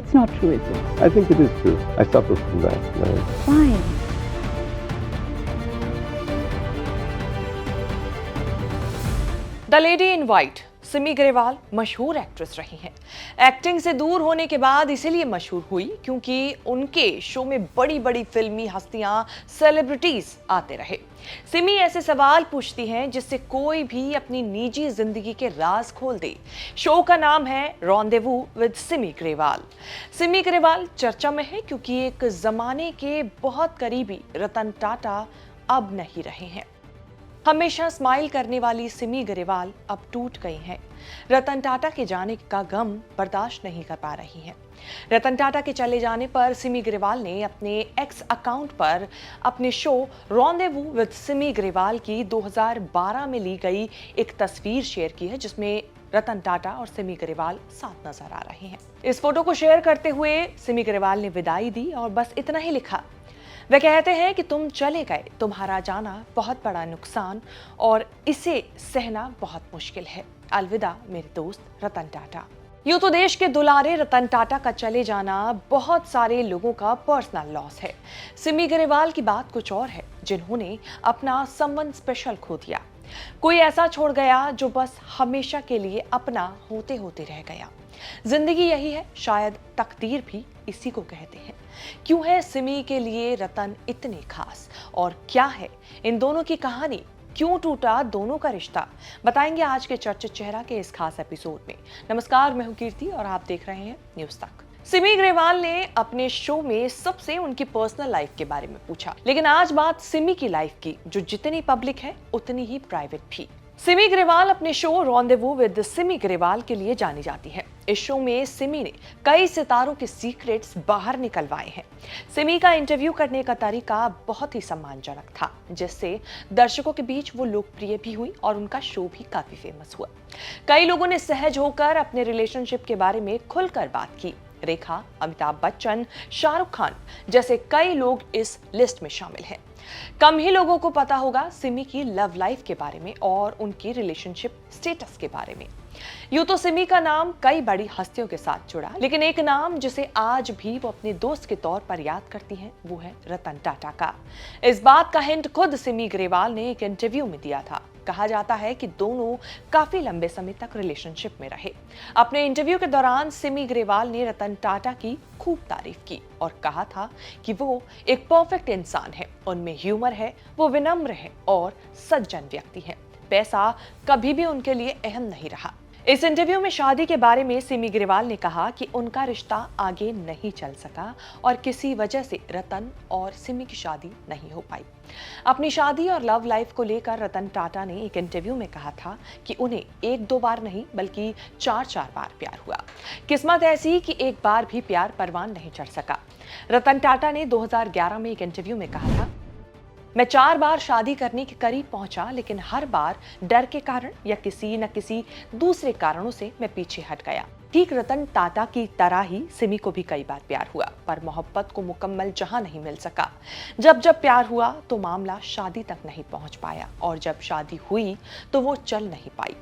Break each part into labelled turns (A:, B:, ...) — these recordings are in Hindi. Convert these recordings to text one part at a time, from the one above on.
A: It's not true, is it?
B: I think it is true. I suffer from that.
A: Why?
C: The lady in white Simi Grewal मशहूर एक्ट्रेस रही हैं। एक्टिंग से दूर होने के बाद इसीलिए मशहूर हुई क्योंकि उनके शो में बड़ी बड़ी फिल्मी हस्तियां, सेलिब्रिटीज आते रहे। सिमी ऐसे सवाल पूछती हैं जिससे कोई भी अपनी निजी जिंदगी के राज खोल दे। शो का नाम है रॉन्डेवू विद सिमी ग्रेवाल। सिमी ग्रेवाल चर्चा में है क्योंकि एक जमाने के बहुत करीबी रतन टाटा अब नहीं रहे हैं। हमेशा स्माइल करने वाली सिमी ग्रेवाल अब टूट गई हैं। रतन टाटा के जाने का गम बर्दाश्त नहीं कर पा रही हैं। रतन टाटा के चले जाने पर सिमी ग्रेवाल ने अपने एक्स अकाउंट पर अपने show rendezvous with Simi Grewal की 2012 में ली गई एक तस्वीर शेयर की है जिसमें रतन टाटा और सिमी ग्रेवाल साथ नजर आ रहे हैं। इस फोटो को शेयर करते हुए सिमी ग्रेवाल ने विदाई दी और बस इतना ही लिखा। वे कहते हैं कि तुम चले गए, तुम्हारा जाना बहुत बड़ा नुकसान और इसे सहना बहुत मुश्किल है। अलविदा मेरे दोस्त रतन टाटा। यूं तो देश के दुलारे रतन टाटा का चले जाना बहुत सारे लोगों का पर्सनल लॉस है। सिमी ग्रेवाल की बात कुछ और है, जिन्होंने अपना समवन स्पेशल खो दिया। कोई ऐसा छोड़ गया जो बस हमेशा के लिए अपना होते होते रह गया। जिंदगी यही है, शायद तकदीर भी इसी को कहते हैं। क्यों है सिमी के लिए रतन इतने खास और क्या है इन दोनों की कहानी? क्यों टूटा दोनों का रिश्ता? बताएंगे आज के चर्चित चेहरा के इस खास एपिसोड में। नमस्कार, मैं हूं कीर्ति और आप देख रहे हैं न्यूज तक। सिमी ग्रेवाल ने अपने शो में सबसे उनकी पर्सनल लाइफ के बारे में पूछा, लेकिन आज बात सिमी की लाइफ की, जो जितनी पब्लिक है उतनी ही प्राइवेट भी। सिमी ग्रेवाल अपने show rendezvous with Simi Grewal के लिए जानी जाती है। इस शो में सिमी ने कई सितारों के सीक्रेट्स बाहर निकलवाए हैं। सिमी का इंटरव्यू करने का तरीका बहुत ही सम्मानजनक था, जिससे दर्शकों के बीच वो लोकप्रिय भी हुई और उनका शो भी काफी फेमस हुआ। कई लोगों ने सहज होकर अपने रिलेशनशिप के बारे में खुलकर बात की। रेखा, अमिताभ बच्चन, शाहरुख खान जैसे कई लोग इस लिस्ट में शामिल हैं। कम ही लोगों को पता होगा सिमी की लव लाइफ के बारे में और उनकी रिलेशनशिप स्टेटस के बारे में। यूं तो सिमी का नाम कई बड़ी हस्तियों के साथ जुड़ा, लेकिन एक नाम जिसे आज भी वो अपने दोस्त के तौर पर याद करती हैं वो है रतन टाटा का। इस बात का हिंट खुद सिमी ग्रेवाल ने एक इंटरव्यू में दिया था। कहा जाता है कि दोनों काफी लंबे समय तक रिलेशनशिप में रहे। अपने इंटरव्यू के दौरान सिमी ग्रेवाल ने रतन टाटा की खूब तारीफ की और कहा था कि वो एक परफेक्ट इंसान है, उनमें ह्यूमर है, वो विनम्र है और सज्जन व्यक्ति है। पैसा कभी भी उनके लिए अहम नहीं रहा। इस इंटरव्यू में शादी के बारे में सिमी ग्रेवाल ने कहा कि उनका रिश्ता आगे नहीं चल सका और किसी वजह से रतन और सिमी की शादी नहीं हो पाई। अपनी शादी और लव लाइफ को लेकर रतन टाटा ने एक इंटरव्यू में कहा था कि उन्हें एक दो बार नहीं बल्कि चार बार प्यार हुआ। किस्मत ऐसी कि एक बार भी प्यार परवान नहीं चढ़ सका। रतन टाटा ने 2011 में एक इंटरव्यू में कहा था, मैं 4 बार शादी करने के करीब पहुंचा, लेकिन हर बार डर के कारण या किसी न किसी दूसरे कारणों से मैं पीछे हट गया। ठीक रतन टाटा की तरह ही सिमी को भी कई बार प्यार हुआ, पर मोहब्बत को मुकम्मल जहां नहीं मिल सका। जब प्यार हुआ तो मामला शादी तक नहीं पहुंच पाया और जब शादी हुई तो वो चल नहीं पाई।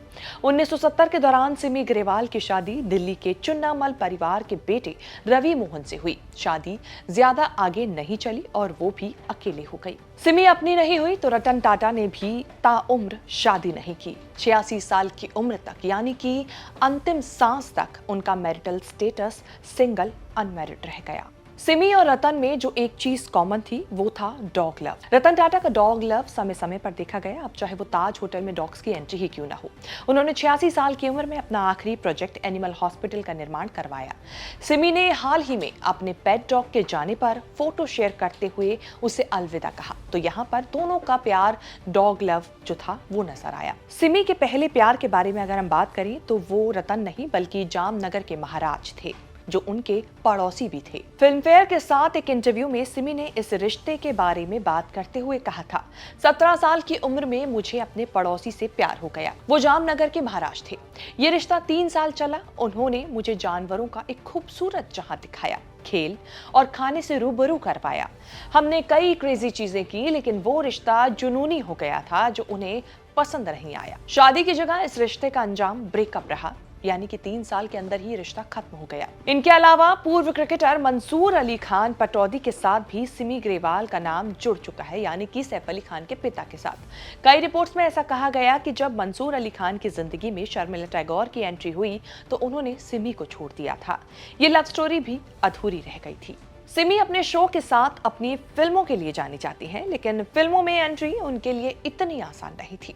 C: 1970 के दौरान सिमी ग्रेवाल की शादी दिल्ली के चुन्नामल परिवार के बेटे रवि मोहन से हुई। शादी ज्यादा आगे नहीं चली और वो भी अकेले हो गई। सिमी अपनी नहीं हुई तो रतन टाटा ने भी ताउम्र शादी नहीं की। 86 साल की उम्र तक, यानी कि अंतिम सांस तक उनका मैरिटल स्टेटस सिंगल अनमैरिड रह गया। सिमी और रतन में जो एक चीज कॉमन थी वो था डॉग लव। रतन टाटा का डॉग लव समय समय पर देखा गया, अब चाहे वो ताज होटल में डॉग्स की एंट्री ही क्यों ना हो। उन्होंने 86 साल की उम्र में अपना आखिरी प्रोजेक्ट एनिमल हॉस्पिटल का निर्माण करवाया। सिमी ने हाल ही में अपने पेट डॉग के जाने पर फोटो शेयर करते हुए उसे अलविदा कहा, तो यहाँ पर दोनों का प्यार डॉग लव जो था वो नजर आया। सिमी के पहले प्यार के बारे में अगर हम बात करें तो वो रतन नहीं बल्कि जामनगर के महाराज थे, जो उनके पड़ोसी भी थे। फिल्मफेयर के साथ एक इंटरव्यू में सिमी ने इस रिश्ते के बारे में बात करते हुए कहा था, 17 साल की उम्र में मुझे अपने पड़ोसी से प्यार हो गया। वो जामनगर के महाराज थे। ये रिश्ता 3 साल चला। उन्होंने मुझे जानवरों का एक खूबसूरत जहां दिखाया, खेल और खाने से रूबरू करवाया। हमने कई क्रेजी चीजें की, लेकिन वो रिश्ता जुनूनी हो गया था जो उन्हें पसंद नहीं आया। शादी की जगह इस रिश्ते का अंजाम ब्रेकअप रहा। यानी कि 3 साल के अंदर ही रिश्ता खत्म हो गया। इनके अलावा पूर्व क्रिकेटर मंसूर अली खान पटौदी के साथ भी सिमी ग्रेवाल का नाम जुड़ चुका है, यानी कि सैफ अली खान के पिता के साथ। कई रिपोर्ट्स में ऐसा कहा गया कि जब मंसूर अली खान की जिंदगी में शर्मिला टैगोर की एंट्री हुई तो उन्होंने सिमी को छोड़ दिया था। ये लव स्टोरी भी अधूरी रह गई थी। सिमी अपने शो के साथ अपनी फिल्मों के लिए जानी जाती हैं, लेकिन फिल्मों में एंट्री उनके लिए इतनी आसान नहीं थी।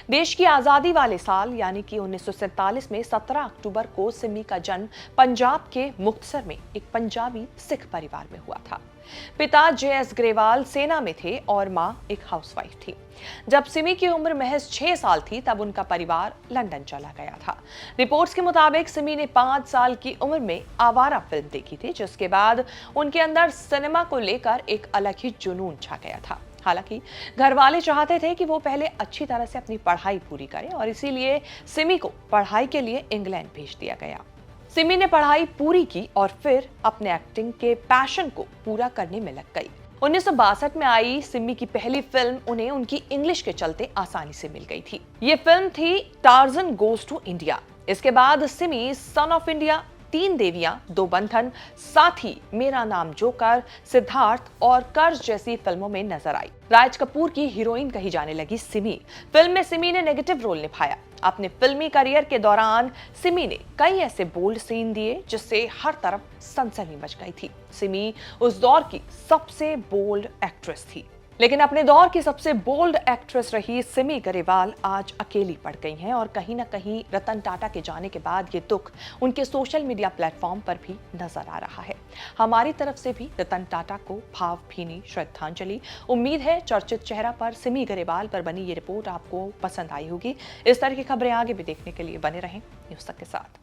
C: देश की आज़ादी वाले साल यानी कि 1947 में 17 अक्टूबर को सिमी का जन्म पंजाब के मुक्तसर में एक पंजाबी सिख परिवार में हुआ था। पिता JS ग्रेवाल सेना में थे और मां एक हाउसवाइफ थी। जब सिमी की उम्र महज 6 साल थी तब उनका परिवार लंदन चला गया था। रिपोर्ट्स के मुताबिक सिमी ने 5 साल की उम्र में आवारा फिल्म देखी थी, जिसके बाद उनके अंदर सिनेमा को लेकर एक अलग ही जुनून छा गया था। हालांकि घर वाले चाहते थे कि वो पहले अच्छी तरह से अपनी पढ़ाई पूरी करें और इसीलिए सिमी को पढ़ाई के लिए इंग्लैंड भेज दिया गया। सिमी ने पढ़ाई पूरी की और फिर अपने एक्टिंग के पैशन को पूरा करने में लग गई। 1962 में आई सिमी की पहली फिल्म उन्हें उनकी इंग्लिश के चलते आसानी से मिल गई थी। ये फिल्म थी टार्जन गोज टू इंडिया। इसके बाद सिमी सन ऑफ इंडिया, 3 देवियां, 2 बंधन, साथ ही मेरा नाम जोकर, सिद्धार्थ और कर्ज जैसी फिल्मों में नजर आई। राज कपूर की हीरोइन कही जाने लगी सिमी। फिल्म में सिमी ने नेगेटिव रोल निभाया। अपने फिल्मी करियर के दौरान सिमी ने कई ऐसे बोल्ड सीन दिए जिससे हर तरफ सनसनी मच गई थी। सिमी उस दौर की सबसे बोल्ड एक्ट्रेस थी, लेकिन अपने दौर की सबसे बोल्ड एक्ट्रेस रही सिमी ग्रेवाल आज अकेली पड़ गई हैं और कहीं ना कहीं रतन टाटा के जाने के बाद ये दुख उनके सोशल मीडिया प्लेटफॉर्म पर भी नजर आ रहा है। हमारी तरफ से भी रतन टाटा को भावभीनी श्रद्धांजलि। उम्मीद है चर्चित चेहरा पर सिमी ग्रेवाल पर बनी ये रिपोर्ट आपको पसंद आई होगी। इस तरह की खबरें आगे भी देखने के लिए बने रहें न्यूज़ तक के साथ।